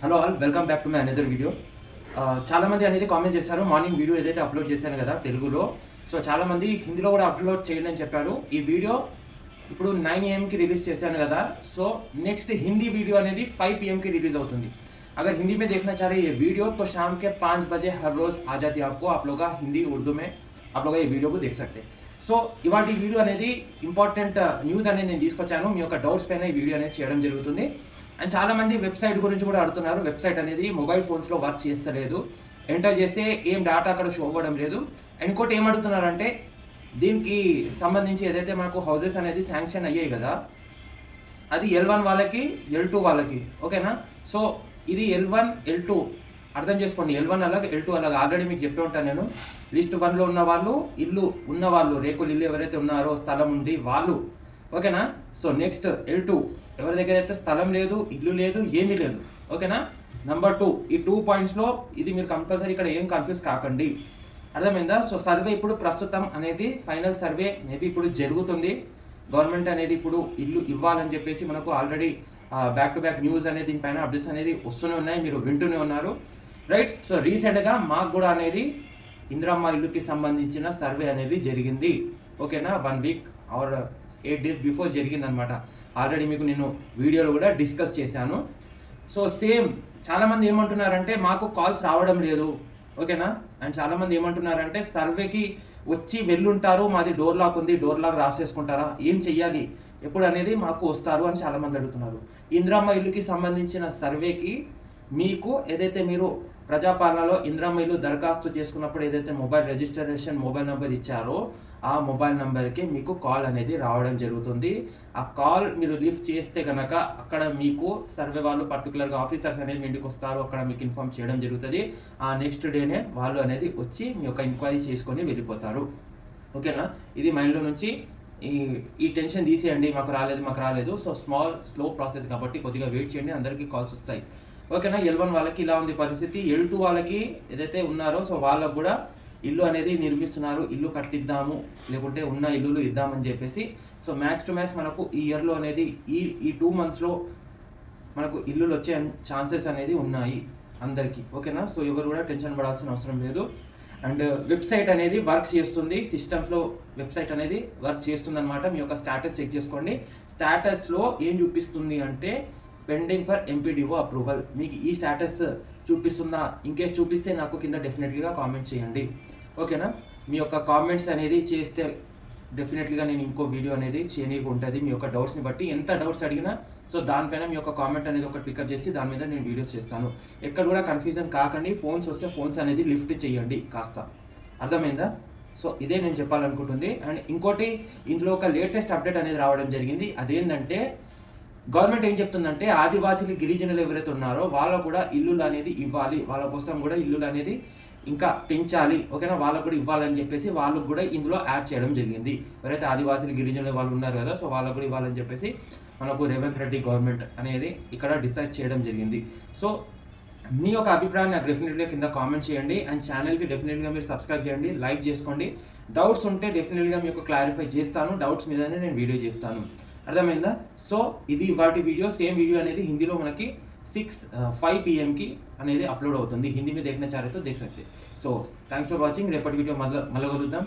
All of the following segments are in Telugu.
Hello all, welcome back to my another video. చాలామంది అనేది కామెంట్ చేశారు మార్నింగ్ వీడియో ఏదైతే అప్లోడ్ చేశాను కదా తెలుగులో. సో చాలామంది హిందీలో కూడా అప్లోడ్ చేయండి అని చెప్పారు. ఈ వీడియో ఇప్పుడు 9 AM రిలీజ్ చేశాను కదా. సో नेक्स्ट हिंदी वीडियो అనేది 5 PM की रिलीज అవుతుంది. अगर हिंदी में देखना चाह रहे ये वीडियो तो शाम के 5 बजे हर रोज आ जाती है आपको. आप लोग हिंदी उर्दू में आप लोग ये वीडियो को देख सकते हैं. సో ఇవాటి వీడియో అనేది ఇంపార్టెంట్ న్యూస్ అనేది నేను తీసుకొచ్చాను. మీ యొక్క డౌట్స్ పైన ఈ వీడియో అనేది చేయడం జరుగుతుంది. అండ్ చాలామంది వెబ్సైట్ గురించి కూడా అడుగుతున్నారు. వెబ్సైట్ అనేది మొబైల్ ఫోన్స్లో వర్క్ చేస్తలేదు, ఎంటర్ చేస్తే ఏం డేటా అక్కడ షో అవ్వడం లేదు. అండ్ ఇంకోటి ఏం అడుగుతున్నారంటే దీనికి సంబంధించి ఏదైతే మనకు హౌసెస్ అనేది శాంక్షన్ అయ్యాయి కదా, అది L1 వాళ్ళకి L2 వాళ్ళకి, ఓకేనా. సో ఇది L1 L2 అర్థం చేసుకోండి. L1 అలాగే L2 అలాగే ఆల్రెడీ మీకు చెప్పే ఉంటాను నేను. లిస్ట్ 1లో ఉన్న వాళ్ళు, ఇల్లు ఉన్న వాళ్ళు, రేకులు ఇల్లు ఎవరైతే ఉన్నారో స్థలం ఉంది వాళ్ళు, ఓకేనా. సో నెక్స్ట్ L2 ఎవరి దగ్గర అయితే స్థలం లేదు, ఇల్లు లేదు, ఏమీ లేదు, ఓకేనా. నెంబర్ 2 ఈ 2 పాయింట్స్లో ఇది మీరు కంపల్సరీ ఇక్కడ ఏం కన్ఫ్యూజ్ కాకండి, అర్థమైందా. సో సర్వే ఇప్పుడు ప్రస్తుతం అనేది ఫైనల్ సర్వే మేబీ ఇప్పుడు జరుగుతుంది. గవర్నమెంట్ అనేది ఇప్పుడు ఇల్లు ఇవ్వాలని చెప్పేసి మనకు already back to back news అనేది దీనిపైన అప్డేట్స్ అనేది వస్తూనే ఉన్నాయి, మీరు వింటూనే ఉన్నారు, రైట్. సో రీసెంట్గా మాకు కూడా అనేది ఇందిరమ్మ ఇల్లుకి సంబంధించిన సర్వే అనేది జరిగింది, ఓకేనా. 1 వీక్ ఆర్ 8 days బిఫోర్ జరిగింది అనమాట. ఆల్రెడీ మీకు నేను వీడియోలో కూడా డిస్కస్ చేశాను. సో సేమ్ చాలామంది ఏమంటున్నారంటే మాకు కాల్స్ రావడం లేదు, ఓకేనా. అండ్ చాలామంది ఏమంటున్నారంటే సర్వేకి వచ్చి వెళ్ళుంటారు, మాది డోర్ లాక్ ఉంది, డోర్ లాక్ రాసేసుకుంటారా, ఏం చెయ్యాలి, ఎప్పుడు అనేది మాకు వస్తారు అని చాలామంది అడుగుతున్నారు. ఇందిరమ్మ ఇల్లుకి సంబంధించిన సర్వేకి మీకు ఏదైతే మీరు ప్రజాపాలనలో ఇందిరమ్మ ఇల్లు దరఖాస్తు చేసుకున్నప్పుడు ఏదైతే మొబైల్ రిజిస్ట్రేషన్ మొబైల్ నెంబర్ ఇచ్చారో ఆ మొబైల్ నెంబర్కి మీకు కాల్ అనేది రావడం జరుగుతుంది. ఆ కాల్ మీరు లిఫ్ట్ చేస్తే కనుక అక్కడ మీకు సర్వే వాళ్ళు పర్టికులర్గా ఆఫీసర్స్ అనేది మీ ఇంటికి వస్తారు, అక్కడ మీకు ఇన్ఫార్మ్ చేయడం జరుగుతుంది. ఆ నెక్స్ట్ డేనే వాళ్ళు అనేది వచ్చి మీ యొక్క ఎంక్వైరీ చేసుకొని వెళ్ళిపోతారు, ఓకేనా. ఇది మైండ్లో నుంచి ఈ టెన్షన్ తీసేయండి, మాకు రాలేదు. సో స్లో ప్రాసెస్ కాబట్టి కొద్దిగా వెయిట్ చేయండి, అందరికీ కాల్స్ వస్తాయి, ఓకేనా. L1 వాళ్ళకి ఇలా ఉంది పరిస్థితి. L2 వాళ్ళకి ఏదైతే ఉన్నారో సో వాళ్ళకు కూడా ఇల్లు అనేది నిర్మిస్తున్నారు, ఇల్లు కట్టిద్దాము లేకుంటే ఉన్న ఇల్లులు ఇద్దామని చెప్పేసి. సో మ్యాక్స్ టు మ్యాక్స్ మనకు ఈ ఇయర్లో అనేది ఈ 2 monthsలో మనకు ఇల్లులు వచ్చే ఛాన్సెస్ అనేది ఉన్నాయి అందరికీ, ఓకేనా. సో ఎవరు కూడా టెన్షన్ పడాల్సిన అవసరం లేదు. అండ్ వెబ్సైట్ అనేది వర్క్ చేస్తుంది, సిస్టమ్స్లో వెబ్సైట్ అనేది వర్క్ చేస్తుంది అనమాట. మీ యొక్క స్టేటస్ చెక్ చేసుకోండి. స్టేటస్లో ఏం చూపిస్తుంది అంటే పెండింగ్ ఫర్ MPDO అప్రూవల్. మీకు ఈ స్టేటస్ చూపిస్తుందా? ఇన్కేస్ చూపిస్తే నాకు కింద డెఫినెట్లీగా కామెంట్ చేయండి, ఓకేనా. మీ యొక్క కామెంట్స్ అనేది చేస్తే డెఫినెట్లీగా నేను ఇంకో వీడియో అనేది చేయనీకి ఉంటుంది. మీ యొక్క డౌట్స్ని బట్టి ఎంత డౌట్స్ అడిగినా సో దానిపైన మీ యొక్క కామెంట్ అనేది ఒకటి పికప్ చేసి దాని మీద నేను వీడియోస్ చేస్తాను. ఎక్కడ కూడా కన్ఫ్యూజన్ కాకండి. ఫోన్స్ వస్తే ఫోన్స్ అనేది లిఫ్ట్ చేయండి కాస్త, అర్థమైందా. సో ఇదే నేను చెప్పాలనుకుంటుంది. అండ్ ఇంకోటి ఇందులో ఒక లేటెస్ట్ అప్డేట్ అనేది రావడం జరిగింది. అదేంటంటే గవర్నమెంట్ ఏం చెప్తుందంటే ఆదివాసీలు గిరిజనులు ఎవరైతే ఉన్నారో వాళ్ళకు కూడా ఇల్లులు అనేది ఇవ్వాలి, వాళ్ళ కోసం కూడా ఇల్లులు అనేది ఇంకా పెంచాలి, ఓకేనా. వాళ్ళకు కూడా ఇవ్వాలని చెప్పేసి వాళ్ళకు కూడా ఇందులో యాడ్ చేయడం జరిగింది. ఎవరైతే ఆదివాసీలు గిరిజనులు వాళ్ళు ఉన్నారు కదా సో వాళ్ళకు కూడా ఇవ్వాలని చెప్పేసి మనకు రేవంత్ రెడ్డి గవర్నమెంట్ అనేది ఇక్కడ డిసైడ్ చేయడం జరిగింది. సో మీ యొక్క అభిప్రాయాన్ని నాకు డెఫినెట్గా కింద కామెంట్ చేయండి. అండ్ ఛానల్కి డెఫినెట్గా మీరు సబ్స్క్రైబ్ చేయండి, లైక్ చేసుకోండి. డౌట్స్ ఉంటే డెఫినెట్గా మీకు క్లారిఫై చేస్తాను, డౌట్స్ మీదనే నేను వీడియో చేస్తాను, అర్థమైందా. సో ఇది వాటి వీడియో. సేమ్ వీడియో అనేది హిందీలో మనకి 5 PM की అనేది అప్లోడ్ అవుతుంది. హిందీ మీద देखना चाह रहे तो देख सकते. So thanks for watching. రేపటి వీడియో మళ్ళీ కలుద్దాం.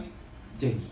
జై హింద్.